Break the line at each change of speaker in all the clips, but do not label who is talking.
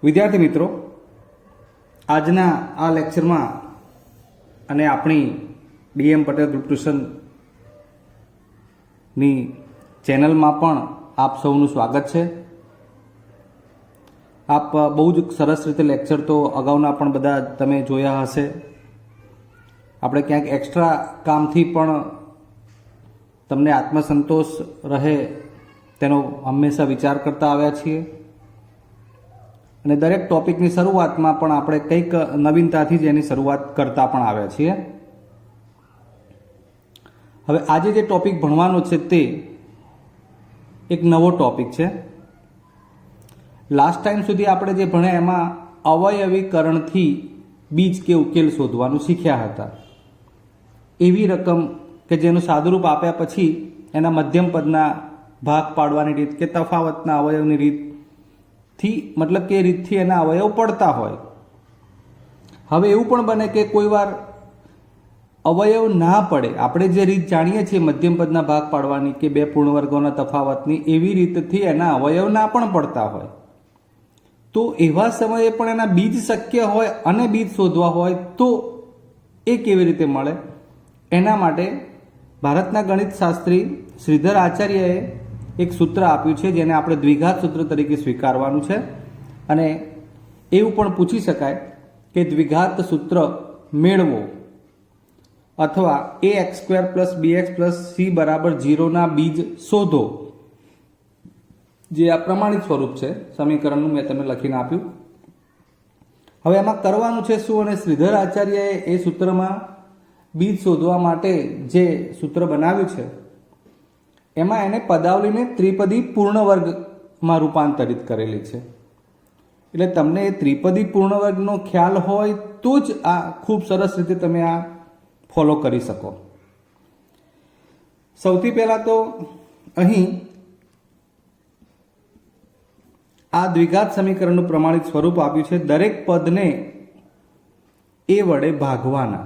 વિદ્યાર્થી મિત્રો, આજના આ લેક્ચરમાં અને આપણી ડીએમ પટેલ ગ્રુપ ટ્યુશનની ચેનલમાં પણ આપ સૌનું સ્વાગત છે. આપ બહુ જ સરસ રીતે લેક્ચર તો અગાઉના પણ બધા તમે જોયા હશે. આપણે ક્યાંક એક્સ્ટ્રા કામથી પણ તમને આત્મસંતોષ રહે તેનો હંમેશા વિચાર કરતા આવ્યા છીએ અને દરેક ટોપિકની શરૂઆતમાં પણ આપણે કંઈક નવીનતાથી જ એની શરૂઆત કરતા પણ આવ્યા છીએ. હવે આજે જે ટોપિક ભણવાનો છે તે એક નવો ટોપિક છે. લાસ્ટ ટાઈમ સુધી આપણે જે ભણ્યા એમાં અવયવીકરણથી બીજ કે ઉકેલ શોધવાનું શીખ્યા હતા. એવી રકમ કે જેનું સાદુરૂપ આપ્યા પછી એના મધ્યમ પદના ભાગ પાડવાની રીત કે તફાવતના અવયવની રીતથી મતલબ કે એ રીતથી એના અવયવ પડતા હોય. હવે એવું પણ બને કે કોઈ વાર અવયવ ના પડે. આપણે જે રીત જાણીએ છીએ મધ્યમ પદના ભાગ પાડવાની કે બે પૂર્ણવર્ગોના તફાવતની, એવી રીતથી એના અવયવ ના પણ પડતા હોય. તો એવા સમયે પણ એના બીજ શક્ય હોય અને બીજ શોધવા હોય તો એ કેવી રીતે મળે? એના માટે ભારતના ગણિત શાસ્ત્રી શ્રીધર આચાર્યએ એક સૂત્ર આપ્યું છે જેને આપણે દ્વિઘાત સૂત્ર તરીકે સ્વીકારવાનું છે. અને એવું પણ પૂછી શકાય કે દ્વિઘાત સૂત્ર મેળવો અથવા ax² + bx + c = 0 બીજ શોધો, જે આ પ્રમાણિત સ્વરૂપ છે સમીકરણનું, મેં તમને લખીને આપ્યું. હવે એમાં કરવાનું છે શું? અને શ્રીધર આચાર્યએ એ સૂત્રમાં બીજ શોધવા માટે જે સૂત્ર બનાવ્યું છે એમાં એને પદાવલીને ત્રિપદી પૂર્ણ વર્ગમાં રૂપાંતરિત કરેલી છે. એટલે તમને એ ત્રિપદી પૂર્ણ વર્ગનો ખ્યાલ હોય તો જ આ ખૂબ સરસ રીતે તમે આ ફોલો કરી શકો. સૌથી પહેલાં તો અહીં આ દ્વિઘાત સમીકરણનું પ્રમાણિત સ્વરૂપ આપ્યું છે. દરેક પદને એ વડે ભાગવાના.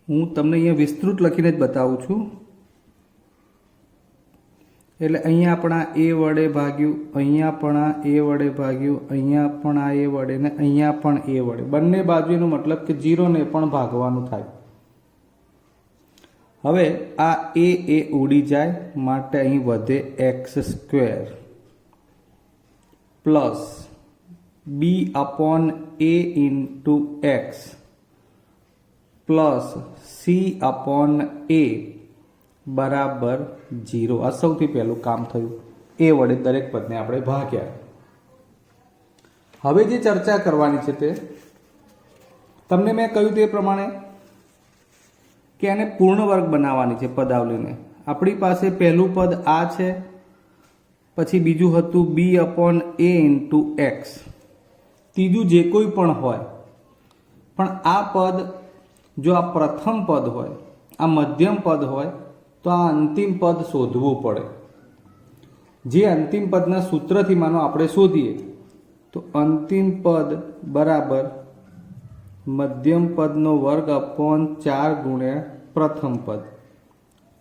હું તમને અહીંયા વિસ્તૃત લખીને જ બતાવું છું. એટલે અહીંયા આપણા એ વડે ભાગ્યું, અહીંયા પણ આ એ વડે ભાગ્યું, અહીંયા પણ આ એ વડે ને અહીંયા પણ એ વડે, બંને બાજુ એનો મતલબ કે 0 ને પણ ભાગવાનું થાય. હવે આ એ ઉડી જાય માટે અહીં વધે x² plus b/a × x plus c/a બરાબર 0. આ સૌથી પહેલું કામ થયું. એ વડે દરેક પદને આપણે ભાગ્યા. હવે જે ચર્ચા કરવાની છે તે તમને મેં કહ્યું તે પ્રમાણે કે એને પૂર્ણ વર્ગ બનાવવાની છે પદાવલીને. આપણી પાસે પહેલું પદ આ છે, પછી બીજું હતું b/a × x, ત્રીજું જે કોઈ પણ હોય. પણ આ પદ જો આ પ્રથમ પદ હોય, આ મધ્યમ પદ હોય તો આ અંતિમ પદ શોધવું પડે. જે અંતિમ પદના સૂત્રથી માનો આપણે શોધીએ તો અંતિમ પદ બરાબર મધ્યમ પદનો વર્ગ / 4 × પ્રથમ પદ.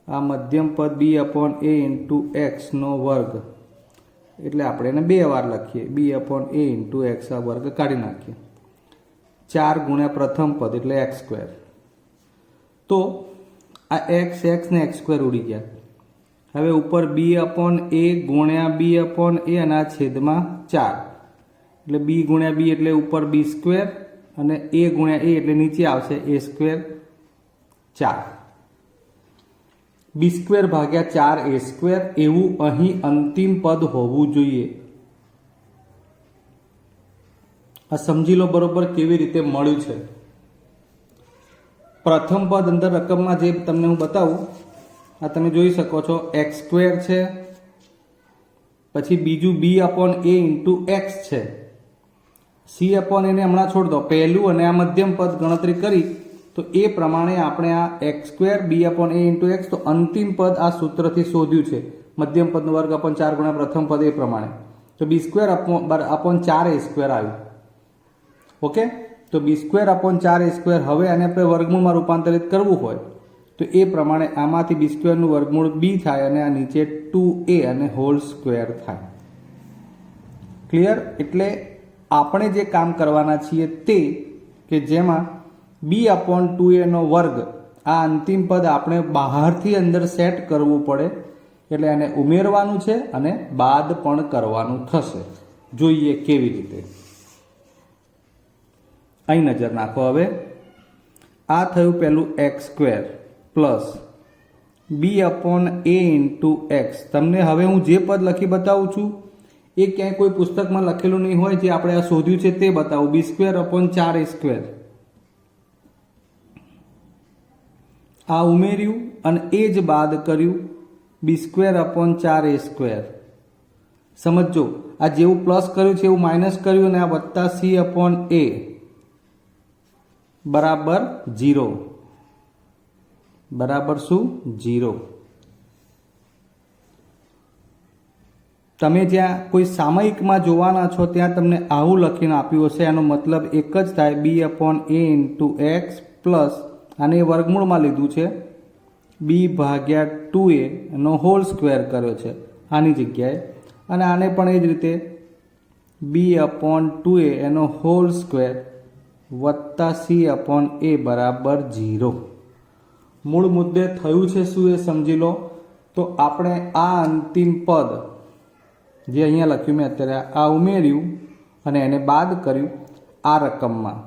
આ મધ્યમ પદ b/a × x નો વર્ગ, એટલે આપણે એને 2 વાર લખીએ. b/a × x આ વર્ગ કાઢી નાખીએ. 4 × પ્રથમ પદ એટલે x². તો આ x ને x² ઉડી ગયા. હવે ઉપર b/a × b/a અને આ છેદમાં 4, એટલે b × b એટલે ઉપર b² અને a × a એટલે નીચે આવશે a² 4. b² / 4a², એવું અહીં અંતિમ પદ હોવું જોઈએ. આ સમજી લો બરોબર કેવી રીતે મળ્યું છે. પ્રથમ પદ અંદર રકમમાં જે તમને હું બતાવું, આ તમે જોઈ શકો છો x² છે, પછી બીજું b/a × x છે, c/a ને હમણાં છોડ દો. પહેલું અને આ મધ્યમ પદ ગણતરી કરી તો એ પ્રમાણે આપણે આ x² b/a × x, તો અંતિમ પદ આ સૂત્રથી શોધ્યું છે. મધ્યમ પદનો વર્ગ / 4 × પ્રથમ પદ એ પ્રમાણે, તો b² / 4a² આવ્યું. ઓકે, તો b²/4a², હવે આને આપણે વર્ગમૂળમાં રૂપાંતરિત કરવું હોય તો એ પ્રમાણે આમાંથી b²નું વર્ગમૂળ b થાય અને આ નીચે 2a અને હોલ સ્ક્વેર થાય. ક્લિયર? એટલે આપણે જે કામ કરવાના છીએ તે કે જેમાં b/2a નો વર્ગ, આ અંતિમ પદ આપણે બહારથી અંદર સેટ કરવું પડે, એટલે એને ઉમેરવાનું છે અને બાદ પણ કરવાનું થશે. જોઈએ કેવી રીતે. અહીં નજર નાખો. હવે આ થયું પહેલું x² plus b/a into x. તમને હવે હું જે પદ લખી બતાવું છું એ ક્યાંય કોઈ પુસ્તકમાં લખેલું નહીં હોય, જે આપણે આ શોધ્યું છે તે બતાવું. b²/4a². આ ઉમેર્યું અને એ જ બાદ કર્યું b²/4a². સમજો, આ જેવું પ્લસ કર્યું છે એવું માઇનસ કર્યું અને આ વત્તા c/a બરાબર 0. બરાબર શું? 0. તમે જ્યાં કોઈ સામયિકમાં જોવાના છો ત્યાં તમને આવું લખીને આપ્યું હશે. એનો મતલબ એક જ થાય, b/a ઇન્ટુ x પ્લસ આને વર્ગમૂળમાં લીધું છે b/2a નો હોલ સ્ક્વેર કર્યો છે આની જગ્યાએ, અને આને પણ એ જ રીતે b/2a એનો હોલ સ્ક્વેર વત્તા c/a બરાબર 0. મૂળ મુદ્દે થયું છે શું એ સમજી લો. તો આપણે આ અંતિમ પદ જે અહીંયા લખ્યું મેં અત્યારે, આ ઉમેર્યું અને એને બાદ કર્યું આ રકમમાં.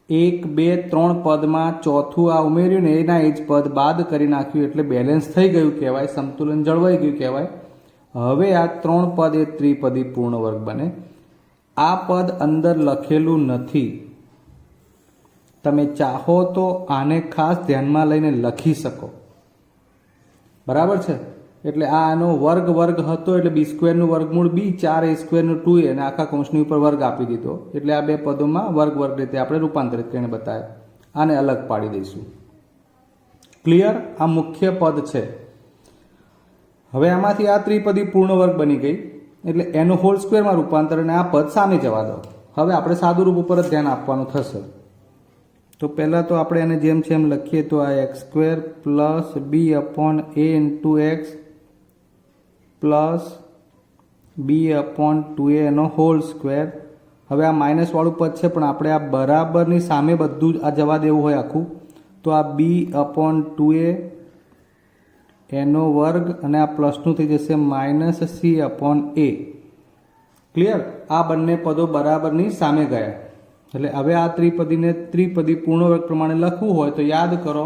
1, 2, 3 પદમાં ચોથું આ ઉમેર્યું ને એના એ જ પદ બાદ કરી નાખ્યું, એટલે બેલેન્સ થઈ ગયું કહેવાય, સંતુલન જળવાઈ ગયું કહેવાય. હવે આ 3 પદ એ ત્રિપદી પૂર્ણ વર્ગ બને. આ પદ અંદર લખેલું નથી. તમે ચાહો તો આને ખાસ ધ્યાનમાં લઈને લખી શકો. બરાબર છે? એટલે આ આનો વર્ગ હતો એટલે b² વર્ગમૂળ b, 4a² 2a અને આખા કૌંસની ઉપર વર્ગ આપી દીધો. એટલે આ બે પદોમાં વર્ગ રીતે આપણે રૂપાંતરિત કરીને બતાવ્યા. આને અલગ પાડી દઈશું. ક્લિયર? આ મુખ્ય પદ છે. હવે આમાંથી આ ત્રિપદી પૂર્ણ વર્ગ બની ગઈ, એટલે એનો હોલ સ્ક્વેરમાં રૂપાંતર અને આ પદ સામે જવા દો. હવે આપણે સાદુરૂપ ઉપર જ ધ્યાન આપવાનું થશે. તો પહેલાં તો આપણે એને જેમ છે એમ લખીએ તો આ x² plus b/a into x plus b/2a એનો હોલ સ્ક્વેર. હવે આ માઇનસવાળું પદ છે પણ આપણે આ બરાબરની સામે બધું જ આ જવા દેવું હોય આખું, તો આ b/2a એનો વર્ગ અને આ પ્લસનું થઈ જશે -c/a. ક્લિયર? આ બંને પદો બરાબરની સામે ગયા. એટલે હવે આ ત્રિપદીને ત્રિપદી પૂર્ણ વર્ગ પ્રમાણે લખવું હોય તો યાદ કરો.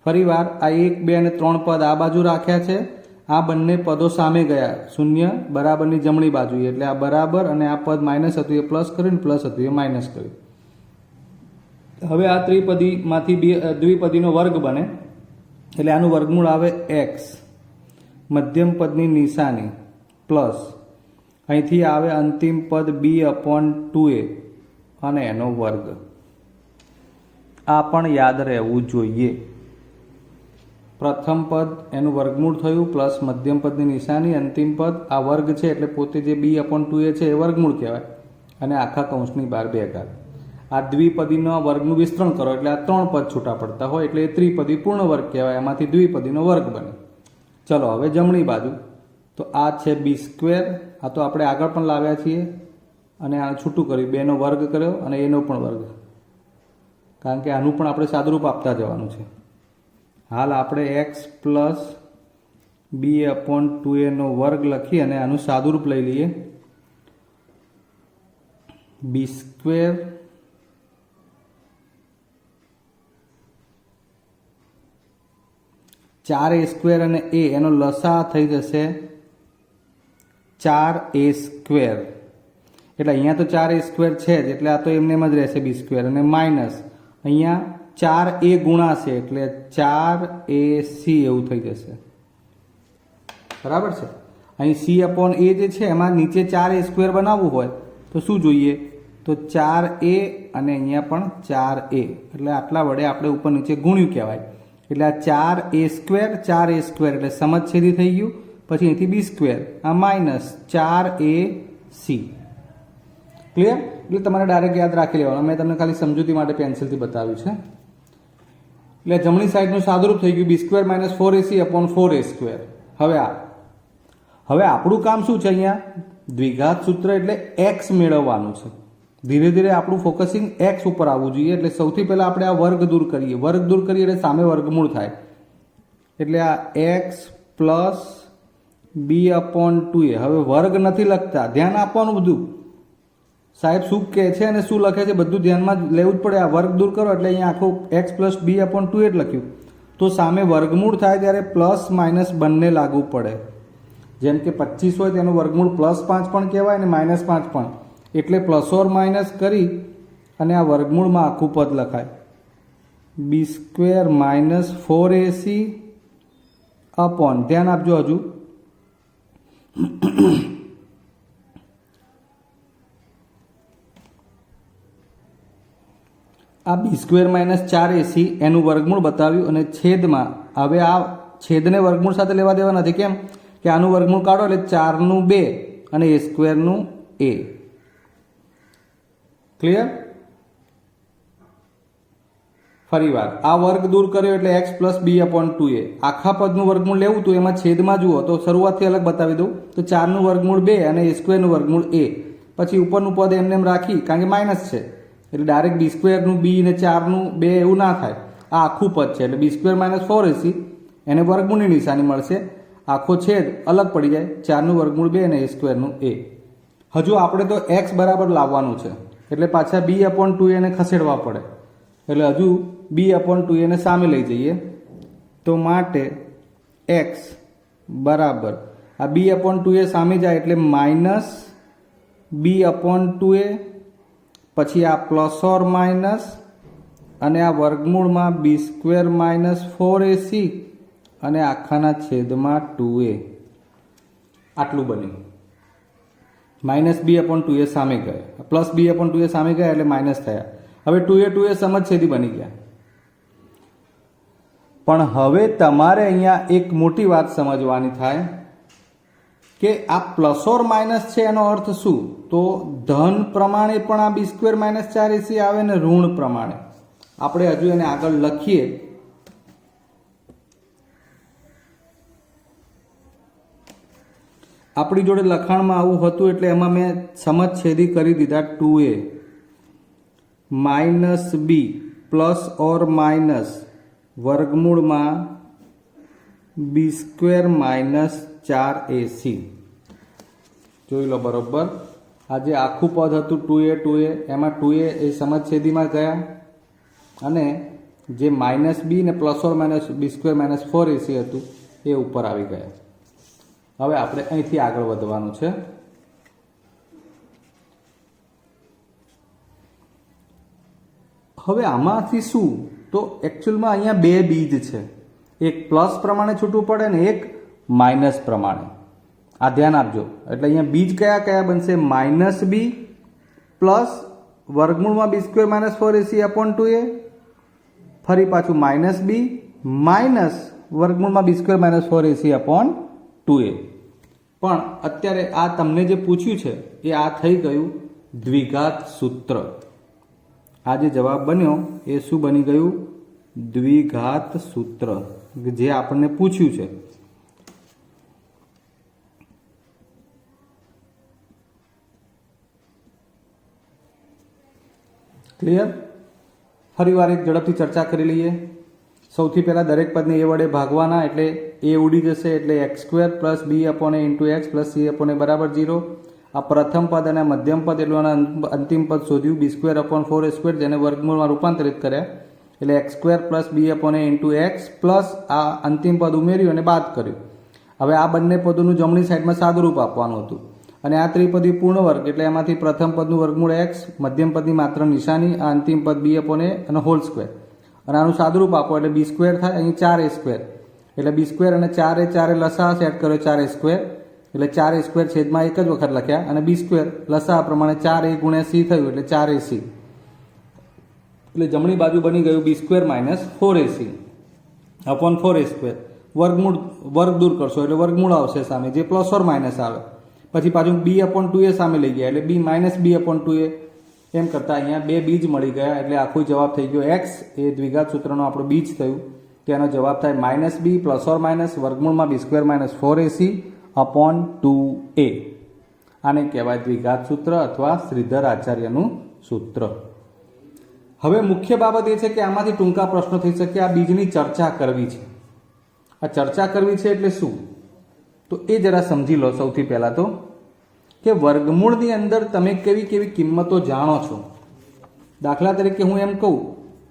ફરીવાર આ 1, 2 અને 3 પદ આ બાજુ રાખ્યા છે, આ બંને પદો સામે ગયા, 0 બરાબરની જમણી બાજુએ. એટલે આ બરાબર અને આ પદ માઇનસ હતું એ પ્લસ કર્યું, પ્લસ હતું એ માઇનસ કર્યું. હવે આ ત્રિપદીમાંથી દ્વિપદીનો વર્ગ બને, એટલે આનું વર્ગમૂળ આવે x, મધ્યમ પદની નિશાની પ્લસ અહીંથી આવે અંતિમ પદ b/2a અને એનો વર્ગ. આ પણ યાદ રહેવું જોઈએ. પ્રથમ પદ એનું વર્ગમૂળ થયું પ્લસ મધ્યમ પદની નિશાની, અંતિમ પદ આ વર્ગ છે એટલે પોતે જે b/2a છે એ વર્ગમૂળ કહેવાય, અને આખા કૌંસની બહાર 2 ઘાત. આ દ્વિપદીનો વર્ગનું વિસ્તરણ કરો એટલે આ 3 પદ છૂટા પડતા હોય એટલે એ ત્રિપદી પૂર્ણ વર્ગ કહેવાય, એમાંથી દ્વિપદીનો વર્ગ બને. ચલો હવે જમણી બાજુ, તો આ છે b². આ તો આપણે આગળ પણ લાવ્યા છીએ અને આ છૂટું કર્યું, 2 નો વર્ગ કર્યો અને એનો પણ વર્ગ, કારણ કે આનું પણ આપણે સાદુરૂપ આપતા જવાનું છે. હાલ આપણે x પ્લસ b/2a નો વર્ગ લખી અને આનું સાદુરૂપ લઈ લઈએ. b² 4a² અને a એનો લસા થઈ જશે 4a². એટલે અહીંયા તો 4a² છે જ, એટલે આ તો એમને એમ જ રહેશે b² અને માઇનસ અહીંયા 4a ગુણાશે એટલે 4ac એવું થઈ જશે. બરાબર છે? અહીં c/a જે છે એમાં નીચે 4a² બનાવવું હોય તો શું જોઈએ? તો 4a અને અહીંયા પણ 4a, એટલે આટલા વડે આપણે ઉપર નીચે ગુણ્યું કહેવાય. એટલે આ 4a² એટલે સમછેદી થઈ ગયું. પછી અહીંથી b², આ માઇનસ 4ac. ક્લિયર? એટલે તમારે ડાયરેક્ટ યાદ રાખી લેવાનું. મેં તમને ખાલી સમજૂતી માટે પેન્સિલથી બતાવ્યું છે. એટલે જમણી સાઈડનું સાદુરૂપ થઈ ગયું b² - 4ac/4a². હવે આપણું કામ શું છે? અહીંયા દ્વિઘાત સૂત્ર એટલે x મેળવવાનું છે. ધીરે ધીરે આપણું ફોકસિંગ x ઉપર આવવું જોઈએ. એટલે સૌથી પહેલા આપણે આ વર્ગ દૂર કરીએ. વર્ગ દૂર કરીએ એટલે સામે વર્ગમૂળ થાય. એટલે આ x પ્લસ b/2a. હવે વર્ગ નથી લખતા, ધ્યાન આપવાનું બધું. સાહેબ શું કહે છે અને શું લખે છે બધું ધ્યાનમાં લેવું જ પડે. આ વર્ગ દૂર કરો એટલે અહીંયા આખું x પ્લસ b/2a જ લખ્યું. તો સામે વર્ગમૂળ થાય ત્યારે પ્લસ માઇનસ બંને લાગુ પડે. જેમ કે 25 હોય તેનું વર્ગમૂળ +5 પણ કહેવાય અને -5 પણ. એટલે પ્લસ ઓર માઇનસ કરી અને આ વર્ગમૂળમાં આખું પદ લખાય. b² - 4ac અપોન, ધ્યાન આપજો હજુ, આ b² - 4ac એનું વર્ગમૂળ બતાવ્યું અને છેદમાં. હવે આ છેદને વર્ગમૂળ સાથે લેવા દેવા નથી. કેમ કે આનું વર્ગમૂળ કાઢો એટલે 4 નું 2 અને a² નું a. ક્લિયર? ફરીવાર આ વર્ગ દૂર કર્યો એટલે x પ્લસ b/2a. આખા પદનું વર્ગમૂળ લેવું તો એમાં છેદમાં જુઓ તો શરૂઆતથી અલગ બતાવી દઉં. તો 4 નું વર્ગમૂળ 2 અને a² નું વર્ગમૂળ a. પછી ઉપરનું પદ એમને એમ રાખી, કારણ કે માઇનસ છે એટલે ડાયરેક્ટ b² નું b ને 4 નું 2 એવું ના થાય. આ આખું પદ છે એટલે b² - 4ac એને વર્ગમૂળની નિશાની મળશે. આખો છેદ અલગ પડી જાય. 4 નું વર્ગમૂળ 2 અને a² નું a. હજુ આપણે તો x બરાબર લાવવાનું છે એટલે પાછા b/2a ને ખસેડવા પડે. એટલે હજુ b/2a ને સામે લઈ જઈએ. તો માટે x બરાબર આ b/2a સામે જાય એટલે માઇનસ b/2a, પછી આ પ્લસ ઓર માઇનસ અને આ વર્ગમૂળમાં b² - 4ac અને આખાના છેદમાં 2a. આટલું બન્યું. માઇનસ b/2a સામે ગયા, પ્લસ b/2a સામે ગયા એટલે માઇનસ થયા. હવે 2a સમજછેદી બની ગયા. પણ હવે તમારે અહીંયા એક મોટી વાત સમજવાની થાય કે આ પ્લસ ઓર માઇનસ છે એનો અર્થ શું? તો ધન પ્રમાણે પણ આ b² - 4ac આવે ને ઋણ પ્રમાણે. આપણે હજુ એને આગળ લખીએ. આપણી જોડે લખાણમાં આવું હતું એટલે એમાં મેં સમજછેદી કરી દીધા. 2a minus b plus or minus વર્ગમૂળમાં b² - 4ac. જોઈ લો બરોબર. આ જે આખું પદ હતું 2a એમાં 2a એ સમજછેદીમાં ગયા અને જે માઇનસ b ને plus or minus b² - 4ac હતું એ ઉપર આવી ગયા. હવે આપણે અહીંથી આગળ વધવાનું છે. હવે આમાંથી શું? તો એકચ્યુઅલમાં અહીંયા બે બીજ છે. એક પ્લસ પ્રમાણે છૂટવું પડે ને એક માઇનસ પ્રમાણે. આ ધ્યાન આપજો. એટલે અહીંયા બીજ કયા કયા બનશે? માઇનસ b પ્લસ વર્ગમૂળમાં b² - 4ac/2a. ફરી પાછું માઇનસ b માઇનસ વર્ગમૂળમાં b² - 4ac/2a. પણ અત્યારે આ તમને જે પૂછ્યું છે એ આ થઈ ગયું દ્વિઘાત સૂત્ર. આ જે જવાબ બન્યો એ શું બની ગયું? દ્વિઘાત સૂત્ર, જે આપણને પૂછ્યું છે. ક્લિયર? ફરીવાર એક ઝડપથી ચર્ચા કરી લઈએ. સૌથી પહેલાં દરેક પદને a વડે ભાગવાના એટલે a ઉડી જશે એટલે x² + b/a × x + c/a બરાબર 0. આ પ્રથમ પદ અને મધ્યમ પદ એટલું અંતિમ પદ શોધ્યું b²/4a², જેને વર્ગમૂળમાં રૂપાંતરિત કર્યા એટલે x² + b/a × x પ્લસ આ અંતિમ પદ ઉમેર્યું અને બાદ કર્યું. હવે આ બંને પદોનું જમણી સાઈડમાં સાદુરૂપ આપવાનું હતું અને આ ત્રિપદી પૂર્ણ વર્ગ એટલે એમાંથી પ્રથમ પદનું વર્ગમૂળ x, મધ્યમ પદની માત્ર નિશાની, આ અંતિમ પદ b/a અને હોલ સ્ક્વેર અને આનું સાદુરૂપ આપો એટલે b² થાય. અહીં 4a² એટલે b² અને 4 લસા સેટ કર્યો 4a² એટલે 4a² છેદમાં એક જ વખત લખ્યા અને b² લસા પ્રમાણે 4a × c થયું એટલે 4ac. એટલે જમણી બાજુ બની ગયું b² - 4ac / 4a². વર્ગ દૂર કરશો એટલે વર્ગમૂળ આવશે સામે, જે પ્લસ ઓર માઇનસ આવે. પછી પાછું b/2a સામે લઈ ગયા એટલે b - b/2a એમ કરતાં અહીંયા બે બીજ મળી ગયા એટલે આખો જવાબ થઈ ગયો x એ દ્વિઘાત સૂત્રનો આપણો બીજ થયું તેનો જવાબ થાય -b ± વર્ગમૂળમાં b² - 4ac/2a આને કહેવાય દ્વિઘાત સૂત્ર અથવા શ્રીધર આચાર્યનું સૂત્ર। હવે મુખ્ય બાબત એ છે કે આમાંથી ટૂંકા પ્રશ્નો થઈ શકે આ બીજની ચર્ચા કરવી છે। આ ચર્ચા કરવી છે એટલે શું તો એ જરા સમજી લો। સૌથી પહેલાં તો કે વર્ગમૂળની અંદર તમે કેવી કેવી કિંમતો જાણો છો। દાખલા તરીકે હું એમ કહું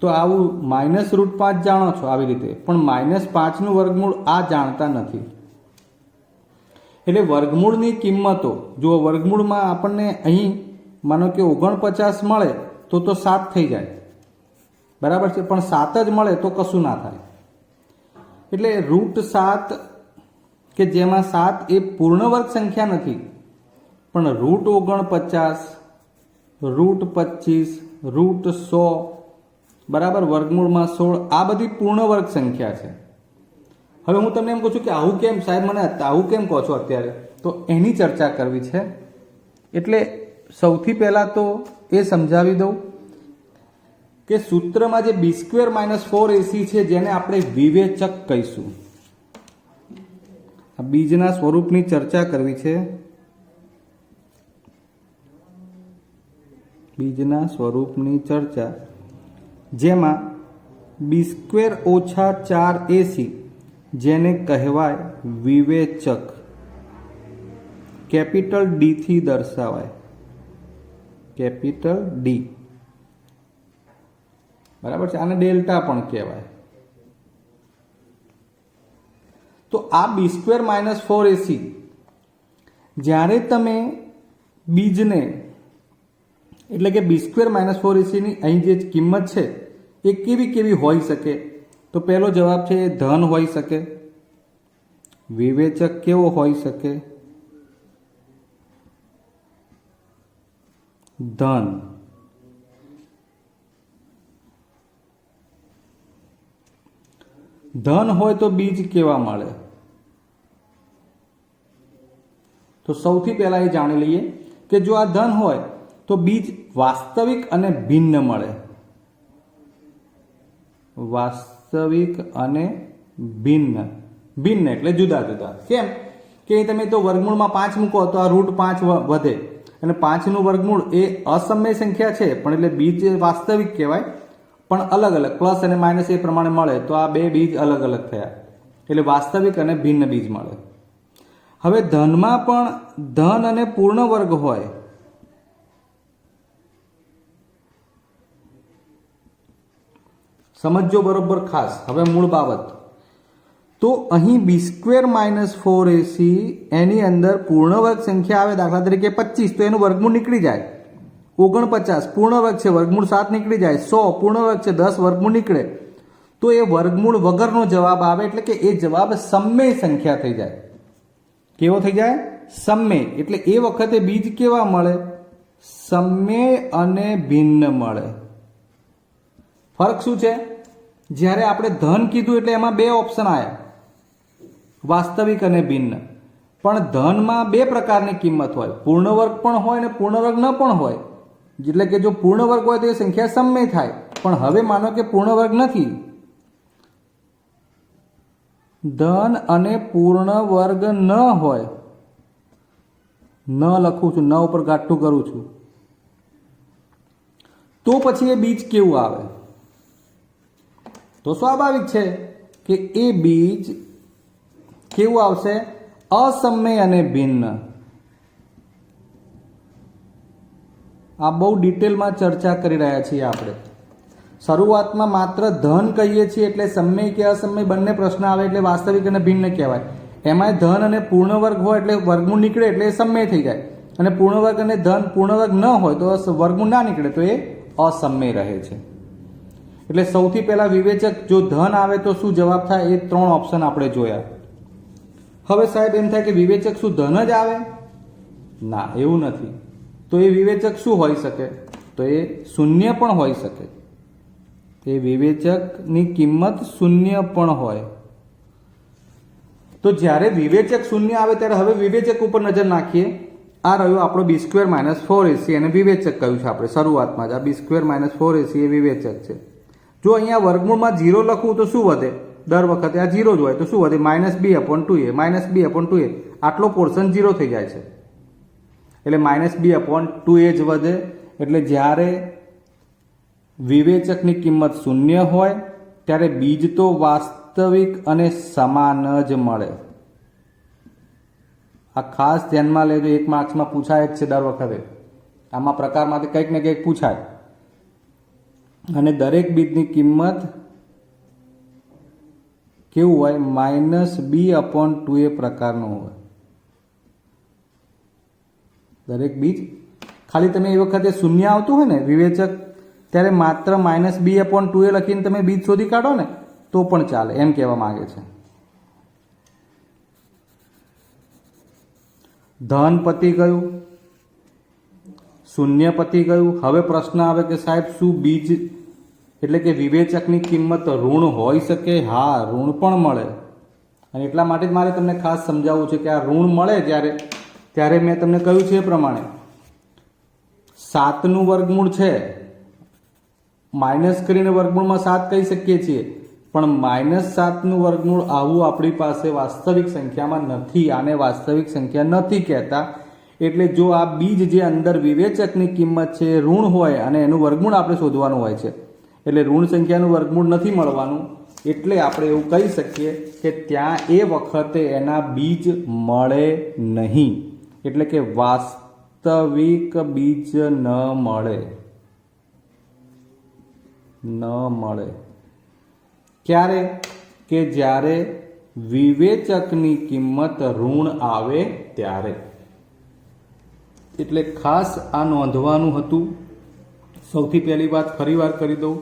તો આવું -√5 જાણો છો આવી રીતે, પણ -5નું વર્ગમૂળ આ જાણતા નથી। એટલે વર્ગમૂળની કિંમતો જો વર્ગમૂળમાં આપણને અહીં માનો કે 49 મળે તો 7 થઈ જાય, બરાબર છે, પણ 7 જ મળે તો કશું ના થાય। એટલે √7 કે જેમાં 7 એ પૂર્ણ વર્ગ સંખ્યા નથી, પણ √49 √25 √100 બરાબર વર્ગમૂળમાં 16 આ બધી પૂર્ણ વર્ગ સંખ્યા છે। હવે હું તમને એમ કહું છું કે આવું કેમ સાહેબ, મને આવું કેમ કહો છો અત્યારે, તો એની ચર્ચા કરવી છે। એટલે સૌથી પહેલાં તો એ સમજાવી દઉં કે સૂત્રમાં જે b² - 4ac છે જેને આપણે વિવેચક કહીશું, આ બીજના સ્વરૂપની ચર્ચા કરવી છે। બીજના સ્વરૂપની ચર્ચા જેમાં b² - 4ac જેને કહેવાય વિવેચક, કેપિટલ ડી થી દર્શાવાય, કેપિટલ ડી, બરાબર છે, આને ડેલ્ટા પણ કહેવાય। તો આ b² - 4ac જ્યારે તમે બીજને એટલે કે b² - 4ac ની અહીં જે કિંમત છે એ કેવી કેવી હોઈ શકે, તો પહેલો જવાબ છે એ ધન હોઈ શકે। વિવેચક કેવો હોઈ શકે, ધન। ધન હોય તો બીજ કેવા મળે, તો સૌથી પહેલા એ જાણી લઈએ કે જો આ ધન હોય તો બીજ વાસ્તવિક અને ભિન્ન મળે। વાસ્તવિક અને ભિન્ન, ભિન્ન એટલે જુદા જુદા। કેમ કે તમે તો વર્ગમૂળમાં 5 મૂકો તો આ √5 વધે અને 5નું વર્ગમૂળ એ અસમય સંખ્યા છે પણ એટલે બીજ વાસ્તવિક કહેવાય, પણ અલગ અલગ પ્લસ અને માઇનસ એ પ્રમાણે મળે તો આ બે બીજ અલગ અલગ થયા એટલે વાસ્તવિક અને ભિન્ન બીજ મળે। હવે ધનમાં પણ ધન અને પૂર્ણ વર્ગ હોય, સમજો બરોબર ખાસ। હવે મૂળ બાબત તો અહીં b² - 4ac એની અંદર પૂર્ણ વર્ગ સંખ્યા આવે, દાખલા તરીકે 25 તો એનું વર્ગમૂળ નીકળી જાય, 49 પૂર્ણ વર્ગ છે વર્ગમૂળ 7 નીકળી જાય, 100 પૂર્ણ વર્ગ છે 10 વર્ગમૂળ નીકળે, તો એ વર્ગમૂળ વગરનો જવાબ આવે એટલે કે એ જવાબ સમમેય સંખ્યા થઈ જાય। કેવો થઈ જાય, સમમેય। એટલે એ વખતે બીજ કેવા મળે, સમમેય અને ભિન્ન મળે। ફરક શું છે, જ્યારે આપણે ધન કીધું એટલે એમાં બે ઓપ્શન આવ્યા, વાસ્તવિક અને ભિન્ન, પણ ધનમાં બે પ્રકારની કિંમત હોય, પૂર્ણ વર્ગ પણ હોય અને પૂર્ણ વર્ગ ન પણ હોય। એટલે કે જો પૂર્ણ વર્ગ હોય તો એ સંખ્યા સમમેય થાય, પણ હવે માનો કે પૂર્ણ વર્ગ નથી, ધન અને પૂર્ણ વર્ગ ન હોય, ન લખું છું, ન ઉપર ગાંઠું કરું છું, તો પછી એ બીજ કેવું આવે, તો સ્વાભાવિક છે કે એ બીજ કેવું આવશે, અસમમેય અને ભિન્ન। આ બહુ ડિટેલમાં ચર્ચા કરી રહ્યા છીએ આપણે। શરૂઆતમાં માત્ર ધન કહીએ છીએ એટલે સમમેય કે અસમમેય બંને પ્રશ્ન આવે એટલે વાસ્તવિક અને ભિન્ન કહેવાય। એમાંય ધન અને પૂર્ણ વર્ગ હોય એટલે વર્ગમૂળ નીકળે એટલે એ સમમેય થઈ જાય, અને પૂર્ણ વર્ગ અને ધન પૂર્ણ વર્ગ ન હોય તો વર્ગમૂળ ના નીકળે તો એ અસમમેય રહે છે। એટલે સૌથી પહેલા વિવેચક જો ધન આવે તો શું જવાબ થાય, એ 3 ઓપ્શન આપણે જોયા। હવે સાહેબ એમ થાય કે વિવેચક શું ધન જ આવે, ના એવું નથી, તો એ વિવેચક શું હોઈ શકે, તો એ શૂન્ય પણ હોઈ શકે, એ વિવેચકની કિંમત શૂન્ય પણ હોય। તો જ્યારે વિવેચક શૂન્ય આવે ત્યારે હવે વિવેચક ઉપર નજર નાખીએ આ રહ્યો આપણો બી સ્ક્વેર માઇનસ 4ac, એને વિવેચક કહ્યું છે આપણે શરૂઆતમાં જ. આ બી સ્ક્વેર માઇનસ 4ac એ વિવેચક છે. જો અહીંયા વર્ગમૂળમાં 0 લખવું તો શું વધે? દર વખતે આ 0 જ હોય તો શું વધે? -b/2a, -b/2a. આટલો પોર્શન 0 થઈ જાય છે એટલે -b/2a જ વધે. એટલે જ્યારે વિવેચકની કિંમત 0 હોય ત્યારે બીજ તો વાસ્તવિક અને સમાન જ મળે. આ ખાસ ધ્યાનમાં લેજો, 1 માર્ક્સમાં પૂછાય જ છે દર વખતે. આમાં પ્રકારમાંથી કંઈક ને કંઈક પૂછાય. અને દરેક બીજની કિંમત કેવું હોય? -b/2a પ્રકારનું હોય દરેક બીજ. ખાલી તમે એ વખતે શૂન્ય આવતું હોય ને વિવેચક, ત્યારે માત્ર -b/2a લખીને તમે બીજ શોધી કાઢો ને તો પણ ચાલે, એમ કહેવા માંગે છે. ધન પતી ગયું, શૂન્ય પતી ગયું. હવે પ્રશ્ન આવે કે સાહેબ શું બીજ એટલે કે વિવેચકની કિંમત ઋણ હોઈ શકે? હા, ઋણ પણ મળે. અને એટલા માટે જ મારે તમને ખાસ સમજાવવું છે કે આ ઋણ મળે ત્યારે મેં તમને કહ્યું છે એ પ્રમાણે 7નું વર્ગમૂળ છે, માઇનસ કરીને વર્ગમૂળમાં 7 કહી શકીએ છીએ, પણ -7નું વર્ગમૂળ આવું આપણી પાસે વાસ્તવિક સંખ્યામાં નથી. આને વાસ્તવિક સંખ્યા નથી કહેતા. એટલે જો આ બીજ જે અંદર વિવેચકની કિંમત છે એ ઋણ હોય અને એનું વર્ગમૂળ આપણે શોધવાનું હોય છે, એટલે ઋણ સંખ્યાનું વર્ગમૂળ નથી મળવાનું, એટલે આપણે એવું કહી શકીએ કે ત્યાં એ વખતે એના બીજ મળે નહીં. એટલે કે વાસ્તવિક બીજ ન મળે. ક્યારે? કે જ્યારે વિવેચકની કિંમત ઋણ આવે ત્યારે. એટલે ખાસ આ નોંધવાનું હતું. સૌથી પહેલી વાત ફરી વાર કરી દઉં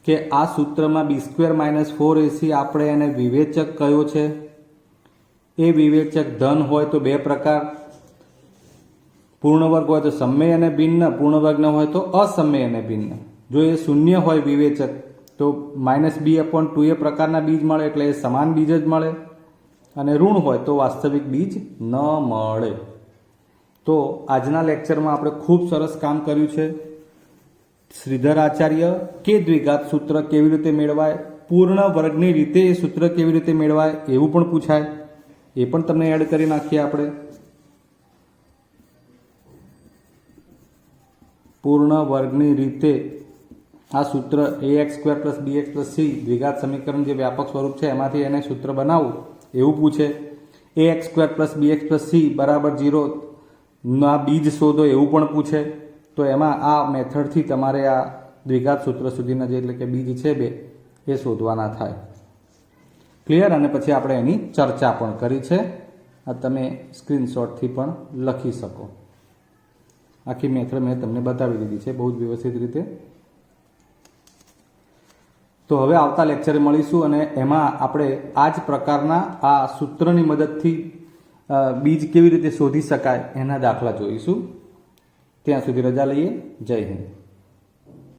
કે આ સૂત્રમાં બી સ્ક્વેર માઇનસ 4ac આપણે એને વિવેચક કયો છે. એ વિવેચક ધન હોય તો 2 પ્રકાર, પૂર્ણ વર્ગ હોય તો સમય અને ભિન્ન, પૂર્ણ વર્ગ ન હોય તો અસમય અને ભિન્ન. જો એ શૂન્ય હોય વિવેચક તો -b/2a પ્રકારના બીજ મળે, એટલે એ સમાન બીજ જ મળે. અને ઋણ હોય તો વાસ્તવિક બીજ ન મળે. તો આજના લેક્ચરમાં આપણે ખૂબ સરસ કામ કર્યું છે. શ્રીધર આચાર્ય કે દ્વિઘાત સૂત્ર કેવી રીતે મેળવાય, પૂર્ણ વર્ગની રીતે એ સૂત્ર કેવી રીતે મેળવાય એવું પણ પૂછાય, એ પણ તમને એડ કરી નાખીએ આપણે. પૂર્ણ વર્ગની રીતે આ સૂત્ર ax² + bx + c દ્વિઘાત સમીકરણ જે વ્યાપક સ્વરૂપ છે એમાંથી એને સૂત્ર બનાવવું એવું પૂછે. ax² + bx + c = 0 ના બીજ શોધો એવું પણ પૂછે. તો એમાં આ મેથડથી તમારે આ દ્વિઘાત સૂત્ર સુધીના જે એટલે કે બીજ છે 2 એ શોધવાના થાય. ક્લિયર? અને પછી આપણે એની ચર્ચા પણ કરી છે. આ તમે સ્ક્રીનશોટથી પણ લખી શકો. આખી મેથડ મેં તમને બતાવી દીધી છે બહુ જ વ્યવસ્થિત રીતે. તો હવે આવતા લેક્ચરે મળીશું અને એમાં આપણે આ જ પ્રકારના આ સૂત્રની મદદથી બીજ કેવી રીતે શોધી શકાય એના દાખલા જોઈશું. ત્યાં સુધી રજા લઈએ. જય હિન્દ.